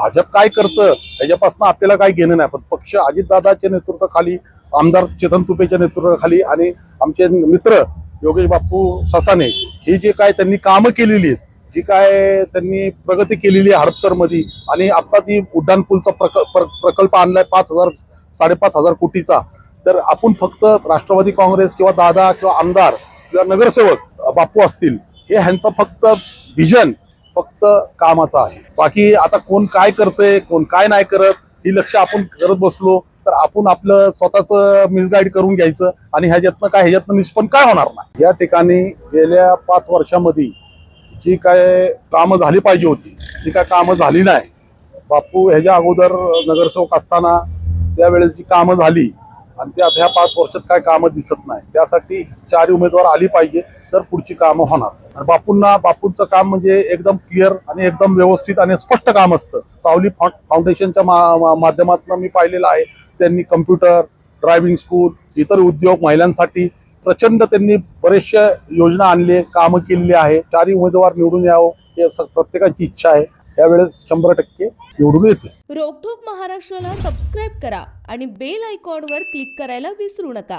भाजप काय करतं त्याच्यापासून आपल्याला काही घेणं नाही, पण पक्ष अजितदादाच्या नेतृत्वाखाली, आमदार चेतन तुपेच्या नेतृत्वाखाली आणि आमचे मित्र योगेश बापू ससाने ही जे काय त्यांनी कामं केलेली आहेत, जी काय त्यांनी प्रगती केलेली आहे हडपसरमध्ये, आणि आता ती उड्डाणपूलचा प्रकल्प आणलाय 5,000-5,500 कोटीचा, तर आपण फक्त राष्ट्रवादी काँग्रेस किंवा दादा किंवा आमदार किंवा नगरसेवक बापू असतील, हे ह्यांचं फक्त विजन फक्त कामाचा आहे. बाकी आता कोण काय करतंय कोण काय नाही करत ही लक्ष आपण करत बसलो तर आपण आपलं स्वतःच मिसगाईड करून घ्यायचं आणि ह्याच्यातनं निष्पन्न काय होणार नाही. या ठिकाणी गेल्या 5 वर्षामध्ये जी काय कामं झाली पाहिजे होती ती काय कामं झाली नाही. बापू ह्याच्या अगोदर नगरसेवक असताना त्यावेळेस जी कामं झाली आणि ते आता ह्या 5 वर्षात काय कामं दिसत नाही. त्यासाठी 4 उमेदवार आली पाहिजे तर पुढची कामं होणार. आणि बापूंचं काम म्हणजे एकदम क्लिअर आणि एकदम व्यवस्थित आणि स्पष्ट काम असतं. सावली फाउंडेशनच्या माध्यमातून मी पाहिलेलं आहे, त्यांनी कम्प्युटर, ड्रायव्हिंग स्कूल, इतर उद्योग, महिलांसाठी प्रचंड त्यांनी बरेचशा योजना आणले, कामं केलेली आहे. 4 उमेदवार निवडून यावं हे प्रत्येकाची इच्छा आहे. यावेळेस 100% निवडून येते. रोकठोक महाराष्ट्राला सबस्क्राईब करा आणि बेल आयकॉनवर क्लिक करायला विसरू नका.